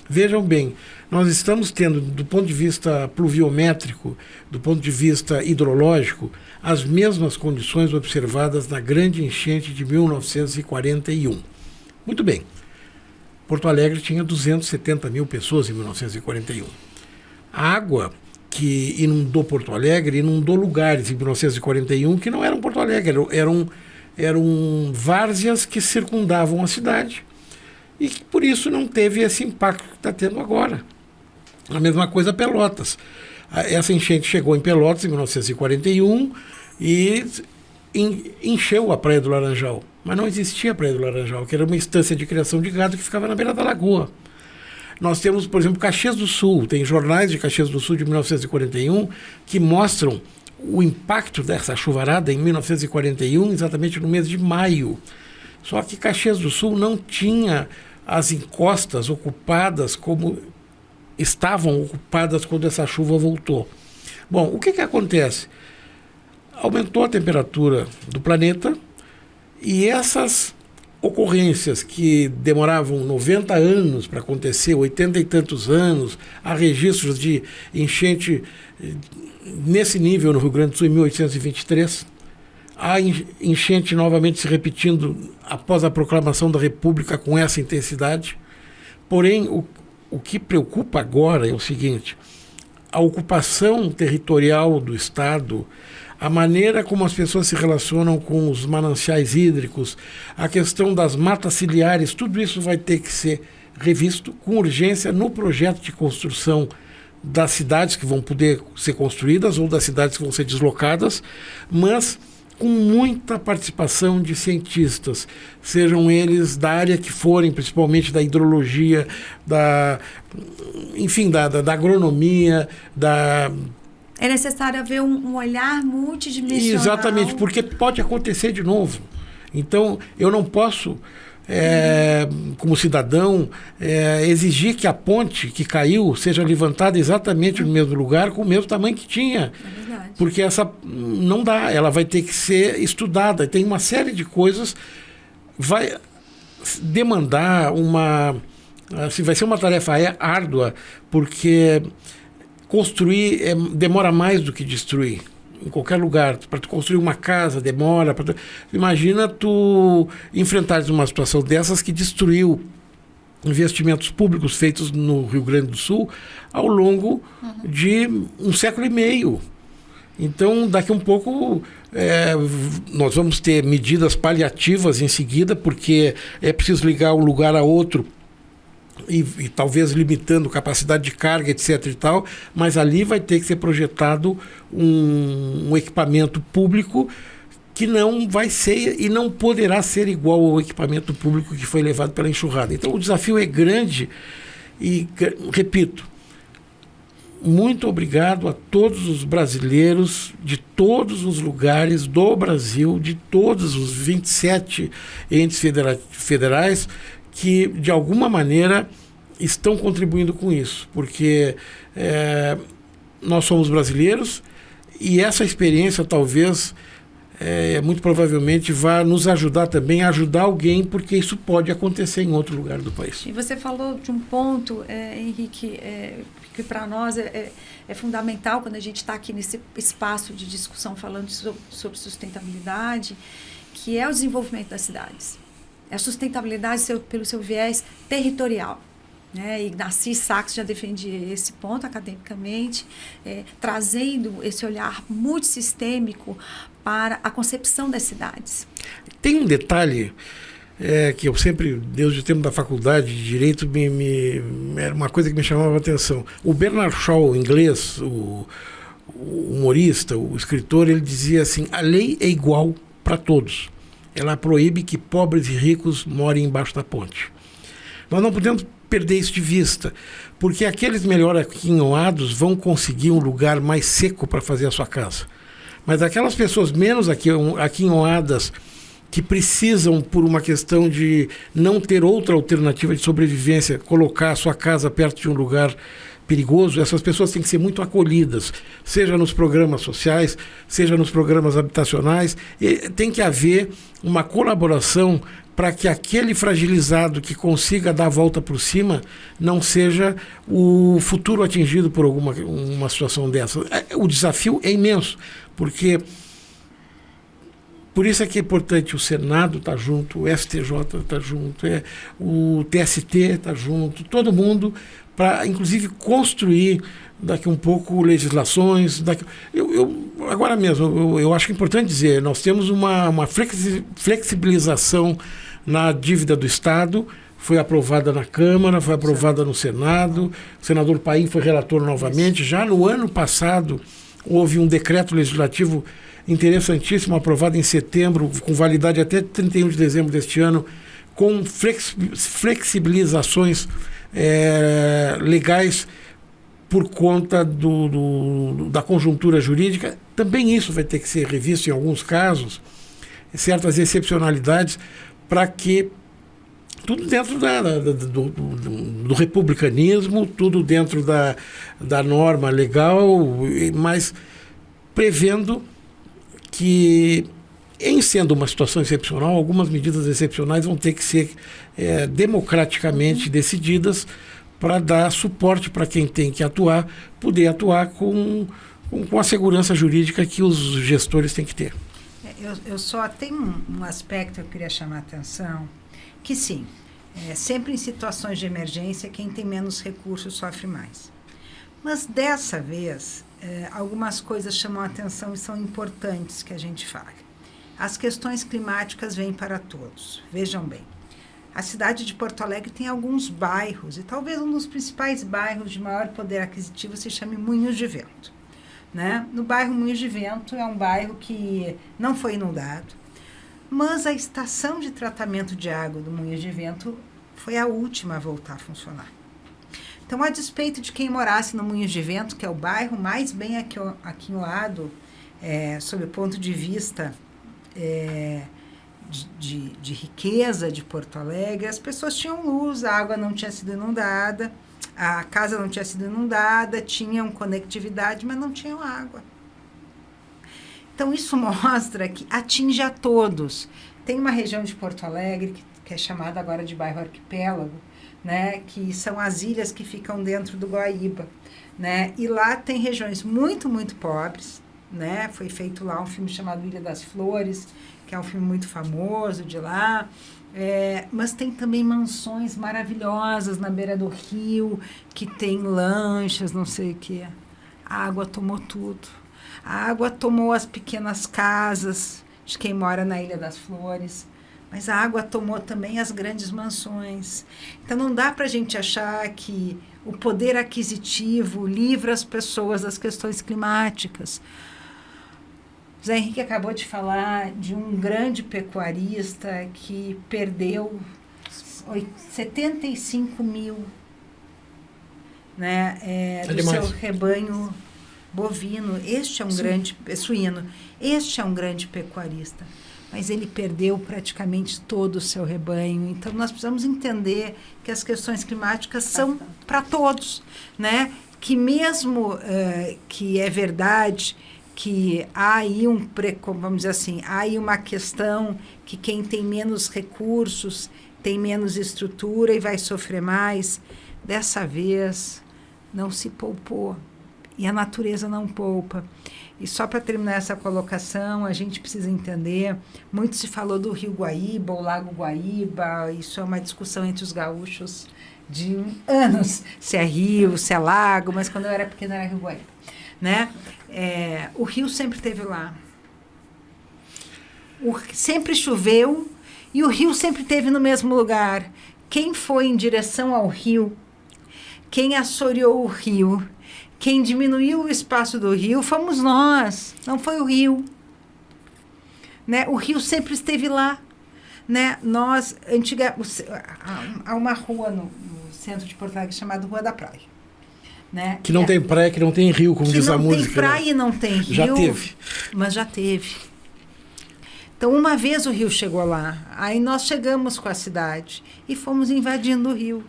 Vejam bem, nós estamos tendo, do ponto de vista pluviométrico, do ponto de vista hidrológico, as mesmas condições observadas na grande enchente de 1941. Muito bem. Porto Alegre tinha 270 mil pessoas em 1941. A água que inundou Porto Alegre inundou lugares em 1941 que não eram Porto Alegre, eram várzeas que circundavam a cidade e que por isso não teve esse impacto que está tendo agora. A mesma coisa Pelotas. Essa enchente chegou em Pelotas em 1941 e encheu a Praia do Laranjal. Mas não existia a Praia do Laranjal, que era uma estância de criação de gado que ficava na beira da lagoa. Nós temos, por exemplo, Caxias do Sul. Tem jornais de Caxias do Sul de 1941 que mostram o impacto dessa chuvarada em 1941, exatamente no mês de maio. Só que Caxias do Sul não tinha as encostas ocupadas como estavam ocupadas quando essa chuva voltou. Bom, o que acontece? Aumentou a temperatura do planeta e essas ocorrências que demoravam 90 anos para acontecer, 80 e tantos anos, há registros de enchente nesse nível no Rio Grande do Sul em 1823, há enchente novamente se repetindo após a proclamação da República com essa intensidade. Porém, o que preocupa agora é o seguinte: a ocupação territorial do Estado, a maneira como as pessoas se relacionam com os mananciais hídricos, a questão das matas ciliares, tudo isso vai ter que ser revisto com urgência no projeto de construção das cidades que vão poder ser construídas ou das cidades que vão ser deslocadas, mas com muita participação de cientistas, sejam eles da área que forem, principalmente da hidrologia, da agronomia, É necessário haver um olhar multidimensional. Exatamente, porque pode acontecer de novo. Então, eu não posso, como cidadão, exigir que a ponte que caiu seja levantada exatamente no mesmo lugar, com o mesmo tamanho que tinha. É verdade. Porque essa não dá, ela vai ter que ser estudada. Tem uma série de coisas, vai demandar vai ser uma tarefa árdua, porque construir demora mais do que destruir. Em qualquer lugar, para tu construir uma casa demora. Imagina tu enfrentares uma situação dessas que destruiu investimentos públicos feitos no Rio Grande do Sul ao longo de 1,5 século. Então, daqui a um pouco, nós vamos ter medidas paliativas em seguida, porque é preciso ligar um lugar a outro e talvez limitando capacidade de carga, etc. e tal, mas ali vai ter que ser projetado um equipamento público que não vai ser e não poderá ser igual ao equipamento público que foi levado pela enxurrada. Então, o desafio é grande e, repito, muito obrigado a todos os brasileiros de todos os lugares do Brasil, de todos os 27 entes federais que, de alguma maneira, estão contribuindo com isso, porque nós somos brasileiros e essa experiência talvez, muito provavelmente, vai nos ajudar também a ajudar alguém, porque isso pode acontecer em outro lugar do país. E você falou de um ponto, Henrique, que para nós é fundamental quando a gente está aqui nesse espaço de discussão falando sobre sustentabilidade, que é o desenvolvimento das cidades. É a sustentabilidade pelo seu viés territorial. Né? E Narciso Sachs já defendia esse ponto academicamente, trazendo esse olhar multissistêmico para a concepção das cidades. Tem um detalhe que eu sempre, desde o tempo da faculdade de Direito, era uma coisa que me chamava a atenção. O Bernard Shaw, inglês, o humorista, o escritor, ele dizia assim: a lei é igual para todos. Ela proíbe que pobres e ricos morem embaixo da ponte. Nós não podemos perder isso de vista, porque aqueles melhor aquinhoados vão conseguir um lugar mais seco para fazer a sua casa. Mas aquelas pessoas menos aquinhoadas, que precisam, por uma questão de não ter outra alternativa de sobrevivência, colocar a sua casa perto de um lugar perigoso, essas pessoas têm que ser muito acolhidas, seja nos programas sociais, seja nos programas habitacionais. E tem que haver uma colaboração para que aquele fragilizado que consiga dar a volta por cima não seja o futuro atingido por uma situação dessa. O desafio é imenso, porque por isso é que é importante o Senado estar junto, o STJ estar junto, o TST estar junto, todo mundo, para inclusive construir daqui um pouco legislações. Agora mesmo, eu acho importante dizer, nós temos uma flexibilização na dívida do Estado, foi aprovada na Câmara, foi aprovada no Senado, o senador Paim foi relator novamente. Já no ano passado houve um decreto legislativo interessantíssimo, aprovado em setembro, com validade até 31 de dezembro deste ano, com flexibilizações legais por conta da conjuntura jurídica. Também isso vai ter que ser revisto em alguns casos, certas excepcionalidades, para que tudo dentro do republicanismo, tudo dentro da norma legal, mas prevendo que, em sendo uma situação excepcional, algumas medidas excepcionais vão ter que ser democraticamente decididas para dar suporte para quem tem que atuar, poder atuar com a segurança jurídica que os gestores têm que ter. Eu só tenho um aspecto que eu queria chamar a atenção, que sim, sempre em situações de emergência, quem tem menos recursos sofre mais. Mas dessa vez, algumas coisas chamam a atenção e são importantes que a gente fale. As questões climáticas vêm para todos. Vejam bem, a cidade de Porto Alegre tem alguns bairros, e talvez um dos principais bairros de maior poder aquisitivo se chame Moinhos de Vento. Né? No bairro Moinhos de Vento é um bairro que não foi inundado, mas a estação de tratamento de água do Moinhos de Vento foi a última a voltar a funcionar. Então, a despeito de quem morasse no Moinhos de Vento, que é o bairro mais bem aquinhoado, sob o ponto de vista de riqueza de Porto Alegre, as pessoas tinham luz, a água não tinha sido inundada, a casa não tinha sido inundada, tinham conectividade, mas não tinham água. Então, isso mostra que atinge a todos. Tem uma região de Porto Alegre, que é chamada agora de bairro Arquipélago, né, que são as ilhas que ficam dentro do Guaíba, né, e lá tem regiões muito, muito pobres, né, foi feito lá um filme chamado Ilha das Flores, que é um filme muito famoso de lá, mas tem também mansões maravilhosas na beira do rio, que tem lanchas, não sei o quê. A água tomou tudo. A água tomou as pequenas casas de quem mora na Ilha das Flores, mas a água tomou também as grandes mansões. Então, não dá para a gente achar que o poder aquisitivo livra as pessoas das questões climáticas. Zé Henrique acabou de falar de um grande pecuarista que perdeu 75 mil, né, do seu rebanho bovino. Este é um grande suíno. Este é um grande pecuarista. Mas ele perdeu praticamente todo o seu rebanho. Então, nós precisamos entender que as questões climáticas são para todos, né? Que mesmo que é verdade que há aí vamos dizer assim, há aí uma questão que quem tem menos recursos tem menos estrutura e vai sofrer mais, dessa vez não se poupou. E a natureza não poupa. E só para terminar essa colocação, a gente precisa entender, muito se falou do Rio Guaíba, ou Lago Guaíba, isso é uma discussão entre os gaúchos de anos, se é rio, se é lago, mas quando eu era pequena era Rio Guaíba, né? O rio sempre esteve lá. Sempre choveu e o rio sempre esteve no mesmo lugar. Quem foi em direção ao rio, quem assoreou o rio, quem diminuiu o espaço do rio fomos nós, não foi o rio. Né? O rio sempre esteve lá. Né? Há uma rua no centro de Porto Alegre, chamado Rua da Praia. Né? Que não tem praia, que não tem rio, como diz a música. Não tem praia, né? E não tem rio. Já teve. Mas já teve. Então, uma vez o rio chegou lá, aí nós chegamos com a cidade e fomos invadindo o rio.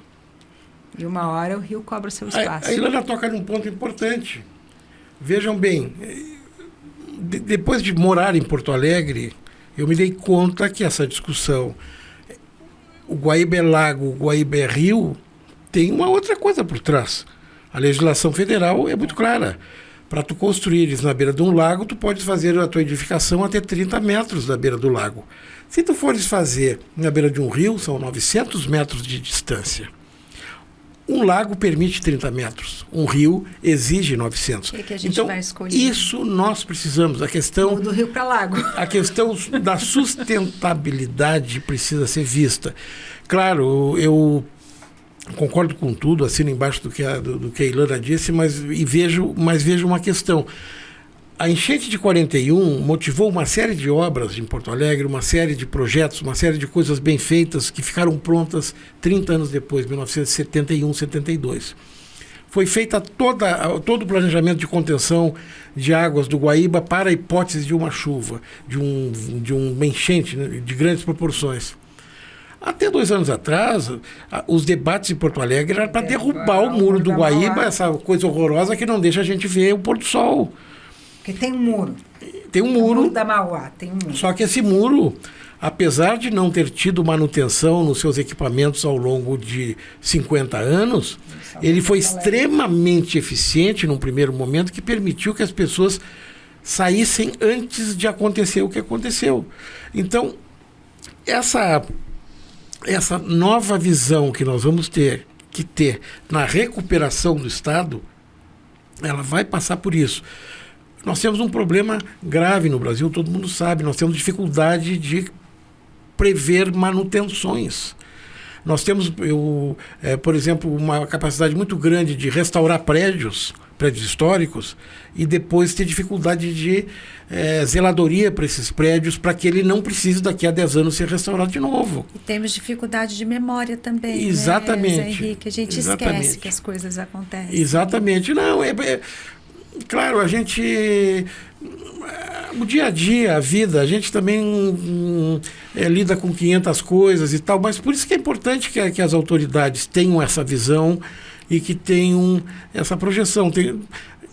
E uma hora o rio cobra seu espaço. A Ilana toca num ponto importante. Vejam bem, depois de morar em Porto Alegre, eu me dei conta que essa discussão, o Guaíba é lago, o Guaíba é rio, tem uma outra coisa por trás. A legislação federal é muito clara. Para tu construires na beira de um lago, tu podes fazer a tua edificação até 30 metros da beira do lago. Se tu fores fazer na beira de um rio, são 900 metros de distância. Um lago permite 30 metros, um rio exige 900. Que a gente então, vai escolher? Isso nós precisamos. A questão do rio para lago. A questão da sustentabilidade precisa ser vista. Claro, eu concordo com tudo, assino embaixo do que a Ilana disse, mas vejo uma questão. A enchente de 41 motivou uma série de obras em Porto Alegre, uma série de projetos, uma série de coisas bem feitas que ficaram prontas 30 anos depois, 1971, 72. Foi feita todo o planejamento de contenção de águas do Guaíba para a hipótese de uma chuva, de uma enchente, né, de grandes proporções. Até 2 anos atrás, os debates em Porto Alegre eram para derrubar o muro do Guaíba, essa coisa horrorosa que não deixa a gente ver o pôr do sol. Porque tem um muro. Tem um muro. O muro da Mauá, tem um muro. Só que esse muro, apesar de não ter tido manutenção nos seus equipamentos ao longo de 50 anos, ele foi extremamente eficiente num primeiro momento, que permitiu que as pessoas saíssem antes de acontecer o que aconteceu. Então, essa nova visão que nós vamos ter na recuperação do Estado, ela vai passar por isso. Nós temos um problema grave no Brasil, todo mundo sabe, nós temos dificuldade de prever manutenções. Nós temos, por exemplo, uma capacidade muito grande de restaurar prédios históricos, e depois ter dificuldade de zeladoria para esses prédios, para que ele não precise daqui a 10 anos ser restaurado de novo. E temos dificuldade de memória também, exatamente, né, Zé Henrique? A gente esquece que as coisas acontecem. Exatamente. Não, claro, a gente... O dia a dia, a vida, a gente também lida com 500 coisas e tal, mas por isso que é importante que as autoridades tenham essa visão e que tenham essa projeção.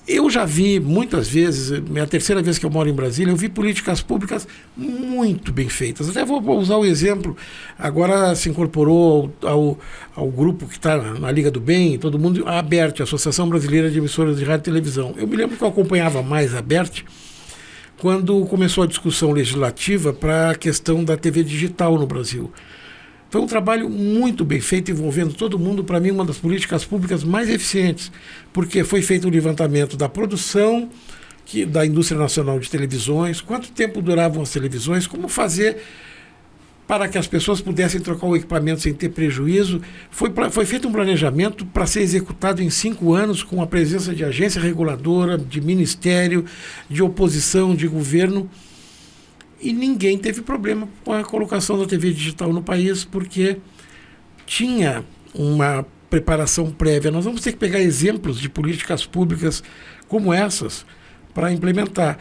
Eu já vi muitas vezes, é a terceira vez que eu moro em Brasília, eu vi políticas públicas muito bem feitas. Até vou usar o exemplo, agora se incorporou ao grupo que está na Liga do Bem, todo mundo, a ABERT, a Associação Brasileira de Emissoras de Rádio e Televisão. Eu me lembro que eu acompanhava mais a ABERT quando começou a discussão legislativa para a questão da TV digital no Brasil. Foi um trabalho muito bem feito, envolvendo todo mundo, para mim, uma das políticas públicas mais eficientes, porque foi feito um levantamento da produção da indústria nacional de televisões, quanto tempo duravam as televisões, como fazer para que as pessoas pudessem trocar o equipamento sem ter prejuízo. Foi feito um planejamento para ser executado em 5 anos, com a presença de agência reguladora, de ministério, de oposição, de governo. E ninguém teve problema com a colocação da TV digital no país, porque tinha uma preparação prévia. Nós vamos ter que pegar exemplos de políticas públicas como essas para implementar.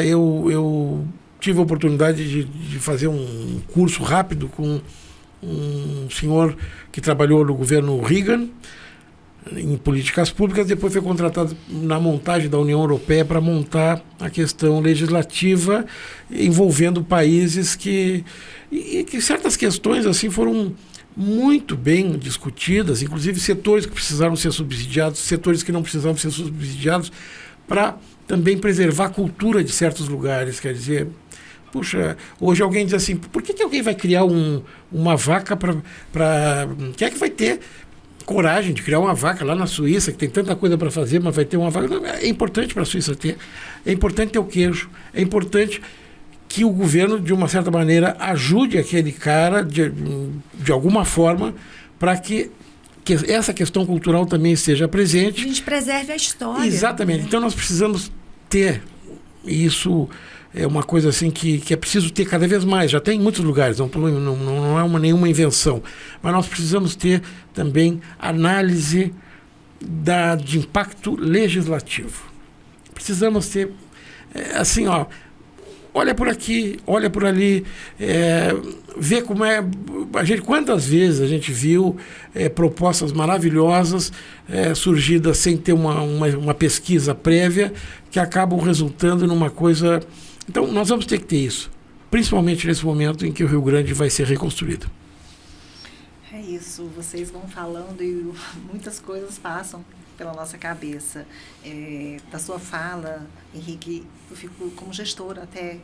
Eu tive a oportunidade de fazer um curso rápido com um senhor que trabalhou no governo Reagan, em políticas públicas, depois foi contratado na montagem da União Europeia para montar a questão legislativa envolvendo países que certas questões assim foram muito bem discutidas, inclusive setores que precisaram ser subsidiados, setores que não precisavam ser subsidiados, para também preservar a cultura de certos lugares. Quer dizer, puxa, hoje alguém diz assim, por que alguém vai criar uma vaca para... Quem é que vai ter coragem de criar uma vaca lá na Suíça, que tem tanta coisa para fazer, mas vai ter uma vaca? É importante para a Suíça ter. É importante ter o queijo. É importante que o governo, de uma certa maneira, ajude aquele cara, de alguma forma, para que essa questão cultural também esteja presente. A gente preserve a história. Exatamente. Né? Então, nós precisamos ter isso é uma coisa assim que é preciso ter cada vez mais. Já tem em muitos lugares, não é nenhuma invenção. Mas nós precisamos ter também análise de impacto legislativo. Precisamos ter, assim, olha por aqui, olha por ali, vê como é. Quantas vezes a gente viu propostas maravilhosas surgidas sem ter uma pesquisa prévia, que acabam resultando numa coisa. Então, nós vamos ter que ter isso, principalmente nesse momento em que o Rio Grande vai ser reconstruído. É isso, vocês vão falando e muitas coisas passam pela nossa cabeça. Da sua fala, Henrique, eu fico como gestora até,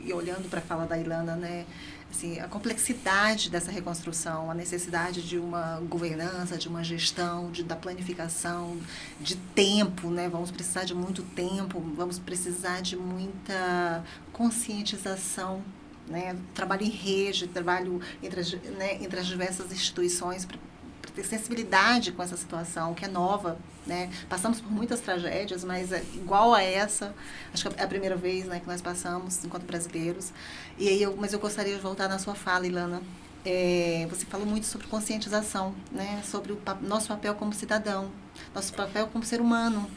e olhando para a fala da Ilana, né? Assim, a complexidade dessa reconstrução, a necessidade de uma governança, de uma gestão, da planificação, de tempo, né? Vamos precisar de muito tempo, vamos precisar de muita conscientização, né? Trabalho em rede, trabalho entre as diversas instituições para ter sensibilidade com essa situação que é nova, né? Passamos por muitas tragédias, mas igual a essa, acho que é a primeira vez, né, que nós passamos enquanto brasileiros. E aí mas eu gostaria de voltar na sua fala, Ilana. Você falou muito sobre conscientização, né, sobre o nosso papel como cidadão, nosso papel como ser humano.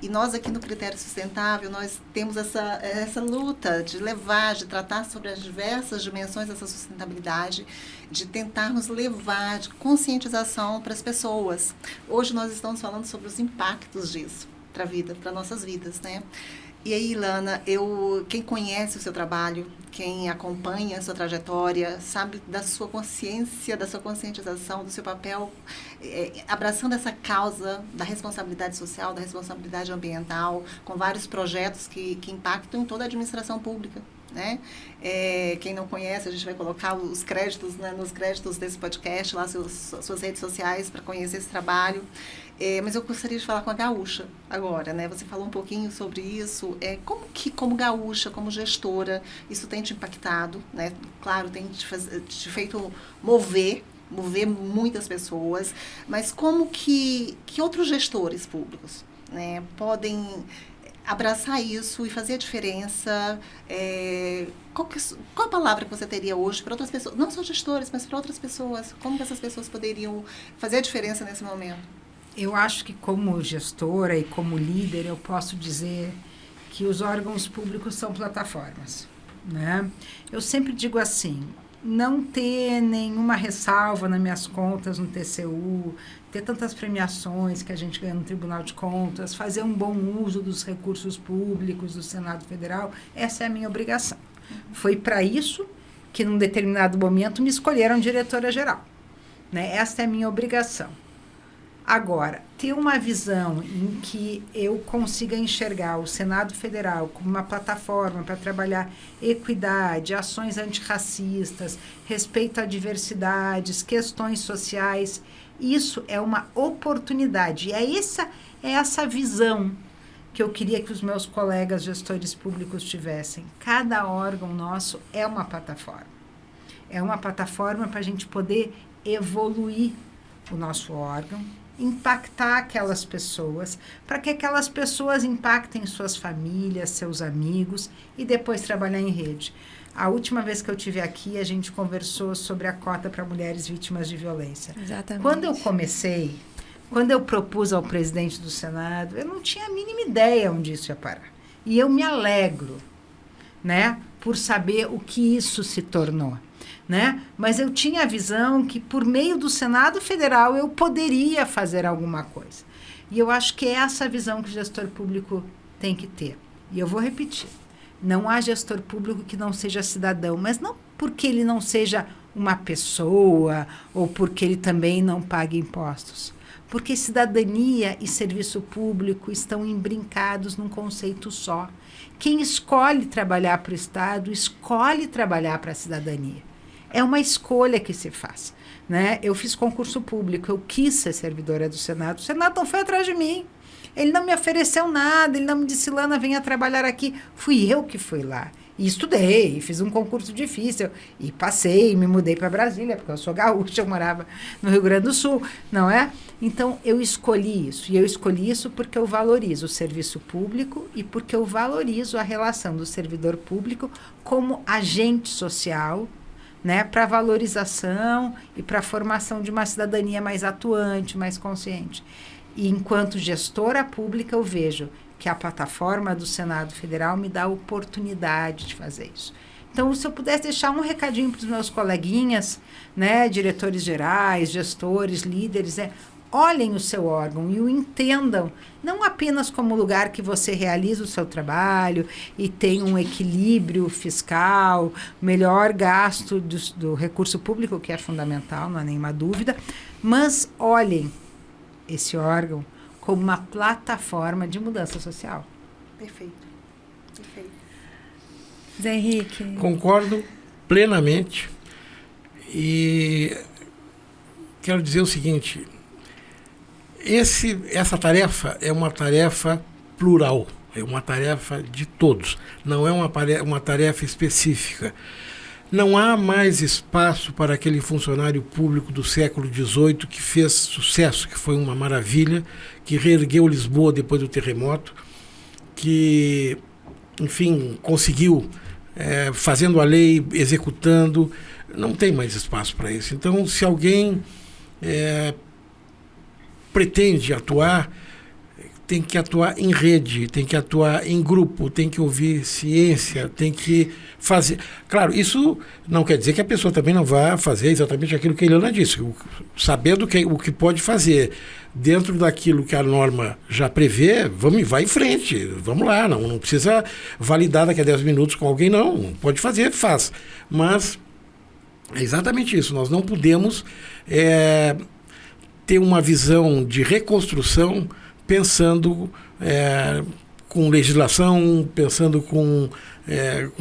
E nós aqui no Critério Sustentável, nós temos essa luta de tratar sobre as diversas dimensões dessa sustentabilidade, de tentarmos levar de conscientização para as pessoas. Hoje nós estamos falando sobre os impactos disso para a vida, para nossas vidas, né? E aí, Ilana, quem conhece o seu trabalho, quem acompanha a sua trajetória, sabe da sua consciência, da sua conscientização, do seu papel, abraçando essa causa da responsabilidade social, da responsabilidade ambiental, com vários projetos que impactam em toda a administração pública, né? Quem não conhece, a gente vai colocar os créditos, né, nos créditos desse podcast, lá suas redes sociais, para conhecer esse trabalho. Mas eu gostaria de falar com a Gaúcha agora, né? Você falou um pouquinho sobre isso. Como que, como gaúcha, como gestora, isso tem te impactado, né? Claro, tem te feito mover muitas pessoas, mas como que outros gestores públicos, né, podem abraçar isso e fazer a diferença? Qual a palavra que você teria hoje para outras pessoas, não só gestores, mas para outras pessoas? Como que essas pessoas poderiam fazer a diferença nesse momento? Eu acho que como gestora e como líder, eu posso dizer que os órgãos públicos são plataformas, né? Eu sempre digo assim, não ter nenhuma ressalva nas minhas contas no TCU, ter tantas premiações que a gente ganha no Tribunal de Contas, fazer um bom uso dos recursos públicos do Senado Federal, essa é a minha obrigação. Foi para isso que, num determinado momento, me escolheram diretora-geral, né? Essa é a minha obrigação. Agora, ter uma visão em que eu consiga enxergar o Senado Federal como uma plataforma para trabalhar equidade, ações antirracistas, respeito a diversidades, questões sociais, isso é uma oportunidade. E é essa visão que eu queria que os meus colegas gestores públicos tivessem. Cada órgão nosso é uma plataforma. É uma plataforma para a gente poder evoluir o nosso órgão, impactar aquelas pessoas, para que aquelas pessoas impactem suas famílias, seus amigos e depois trabalhar em rede. A última vez que eu estive aqui, a gente conversou sobre a cota para mulheres vítimas de violência. Exatamente. Quando eu propus ao presidente do Senado, eu não tinha a mínima ideia onde isso ia parar. E eu me alegro, né, por saber o que isso se tornou. Né? Mas eu tinha a visão que, por meio do Senado Federal, eu poderia fazer alguma coisa. E eu acho que é essa visão que o gestor público tem que ter. E eu vou repetir. Não há gestor público que não seja cidadão, mas não porque ele não seja uma pessoa ou porque ele também não pague impostos. Porque cidadania e serviço público estão embrincados num conceito só. Quem escolhe trabalhar para o Estado, escolhe trabalhar para a cidadania. É uma escolha que se faz, né? Eu fiz concurso público, eu quis ser servidora do Senado. O Senado não foi atrás de mim. Ele não me ofereceu nada, ele não me disse, Lana, venha trabalhar aqui. Fui eu que fui lá. E estudei, fiz um concurso difícil, e passei, me mudei para Brasília, porque eu sou gaúcha, eu morava no Rio Grande do Sul, não é? Então, eu escolhi isso. E eu escolhi isso porque eu valorizo o serviço público e porque eu valorizo a relação do servidor público como agente social, né, para valorização e para a formação de uma cidadania mais atuante, mais consciente. E enquanto gestora pública, eu vejo que a plataforma do Senado Federal me dá a oportunidade de fazer isso. Então, se eu pudesse deixar um recadinho para os meus coleguinhas, né, diretores gerais, gestores, líderes, olhem o seu órgão e o entendam, não apenas como lugar que você realiza o seu trabalho e tem um equilíbrio fiscal, melhor gasto do recurso público, que é fundamental, não há nenhuma dúvida, mas olhem esse órgão como uma plataforma de mudança social. Perfeito. Perfeito. Zé Henrique. Concordo plenamente e quero dizer o seguinte, essa tarefa é uma tarefa plural, é uma tarefa de todos, não é uma tarefa específica. Não há mais espaço para aquele funcionário público do século XVIII que fez sucesso, que foi uma maravilha, que reergueu Lisboa depois do terremoto, que, enfim, conseguiu, fazendo a lei, executando. Não tem mais espaço para isso. Então, se alguém pretende atuar, tem que atuar em rede, tem que atuar em grupo, tem que ouvir ciência, tem que fazer... Claro, isso não quer dizer que a pessoa também não vá fazer exatamente aquilo que a Ilana disse, sabendo o que pode fazer dentro daquilo que a norma já prevê, vai em frente, vamos lá, não precisa validar daqui a 10 minutos com alguém, não, pode fazer, faz. Mas é exatamente isso, nós não podemos ter uma visão de reconstrução pensando com legislação, pensando com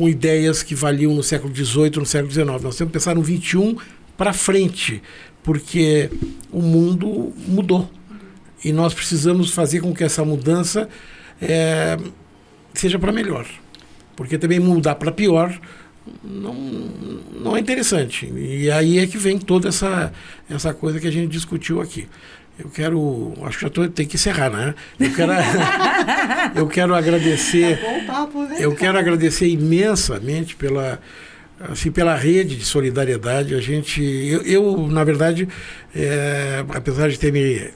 ideias que valiam no século XVIII, no século XIX. Nós temos que pensar no XXI para frente, porque o mundo mudou. E nós precisamos fazer com que essa mudança seja para melhor. Porque também mudar para pior não é interessante. E aí é que vem toda essa coisa que a gente discutiu aqui. Acho que tem que encerrar, né? Eu quero agradecer. Bom papo, né? Eu quero agradecer imensamente pela rede de solidariedade. Eu na verdade, apesar de ter me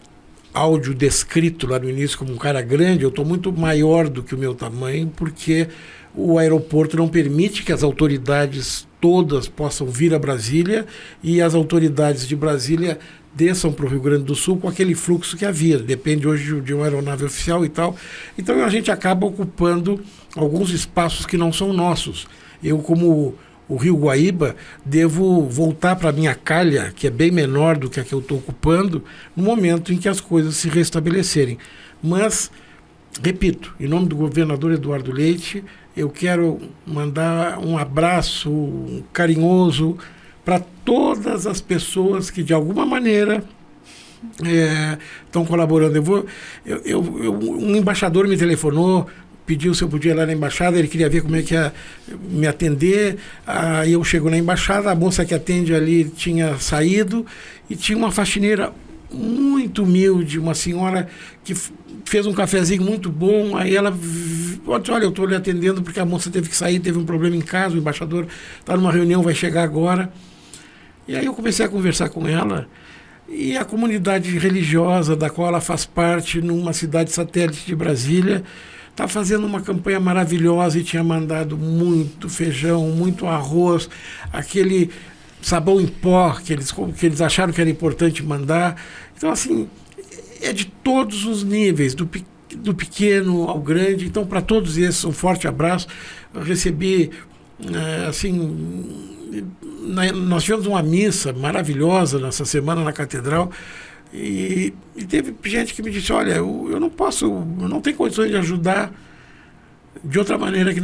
áudio descrito lá no início como um cara grande, eu estou muito maior do que o meu tamanho, porque o aeroporto não permite que as autoridades todas possam vir a Brasília e as autoridades de Brasília desçam para o Rio Grande do Sul com aquele fluxo que havia. Depende hoje de uma aeronave oficial e tal. Então a gente acaba ocupando alguns espaços que não são nossos. Eu, como o Rio Guaíba, devo voltar para a minha calha, que é bem menor do que a que eu estou ocupando, no momento em que as coisas se restabelecerem. Mas, repito, em nome do governador Eduardo Leite, eu quero mandar um abraço carinhoso para todas as pessoas que, de alguma maneira, estão colaborando. Um embaixador me telefonou, pediu se eu podia ir lá na embaixada, ele queria ver como é que ia me atender. Aí eu chego na embaixada, a moça que atende ali tinha saído e tinha uma faxineira muito humilde, uma senhora que fez um cafezinho muito bom. Aí ela disse: olha, eu estou lhe atendendo porque a moça teve que sair, teve um problema em casa, o embaixador está numa reunião, vai chegar agora. E aí eu comecei a conversar com ela, e a comunidade religiosa da qual ela faz parte, numa cidade satélite de Brasília, está fazendo uma campanha maravilhosa e tinha mandado muito feijão, muito arroz, aquele sabão em pó que eles acharam que era importante mandar. Então, assim, é de todos os níveis, do pequeno ao grande. Então, para todos esses, um forte abraço. Eu recebi, nós tivemos uma missa maravilhosa nessa semana na Catedral, e teve gente que me disse: olha, eu não tenho condições de ajudar de outra maneira que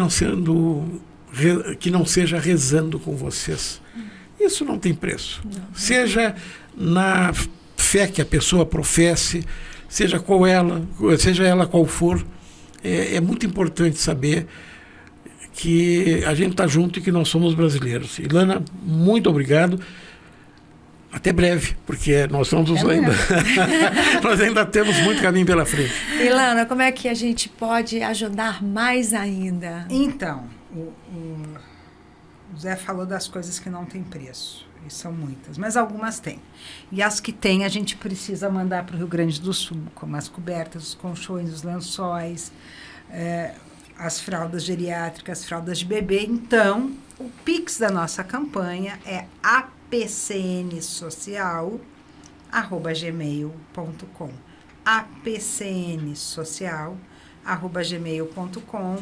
não seja rezando com vocês. Isso não tem preço. Seja na fé que a pessoa professe, seja ela qual for, é muito importante saber que a gente está junto e que nós somos brasileiros. Ilana, muito obrigado. Até breve, porque nós nós ainda temos muito caminho pela frente. Ilana, como é que a gente pode ajudar mais ainda? Então, o Zé falou das coisas que não têm preço. E são muitas, mas algumas têm. E as que têm, a gente precisa mandar para o Rio Grande do Sul, como as cobertas, os colchões, os lençóis, as fraldas geriátricas, as fraldas de bebê. Então, o Pix da nossa campanha é apcnsocial@gmail.com. apcnsocial@gmail.com.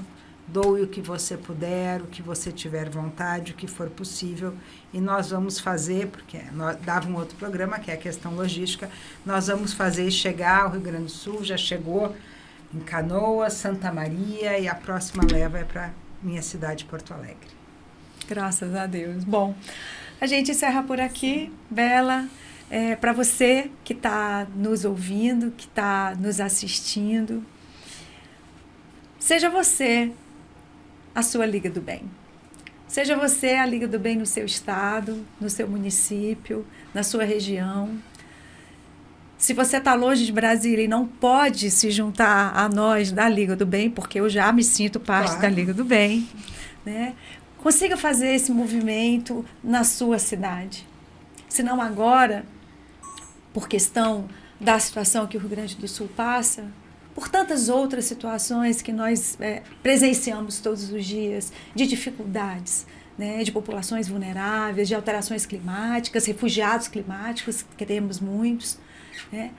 Doe o que você puder, o que você tiver vontade, o que for possível. E nós vamos fazer, porque nós dava um outro programa, que é a questão logística, nós vamos fazer chegar ao Rio Grande do Sul, já chegou em Canoas, Santa Maria, e a próxima leva é para minha cidade, Porto Alegre. Graças a Deus. Bom, a gente encerra por aqui. Bela, para você que está nos ouvindo, que está nos assistindo, seja você a sua Liga do Bem. Seja você a Liga do Bem no seu estado, no seu município, na sua região. Se você está longe de Brasília e não pode se juntar a nós da Liga do Bem, porque eu já me sinto parte da Liga do Bem, né? Consiga fazer esse movimento na sua cidade. Se não agora, por questão da situação que o Rio Grande do Sul passa, por tantas outras situações que nós presenciamos todos os dias, de dificuldades, né, de populações vulneráveis, de alterações climáticas, refugiados climáticos, que temos muitos, né?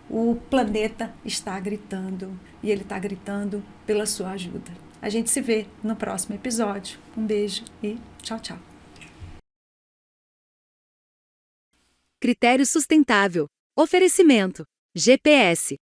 O planeta está gritando, e ele está gritando pela sua ajuda. A gente se vê no próximo episódio. Um beijo e tchau, tchau. Critério sustentável. Oferecimento. GPS.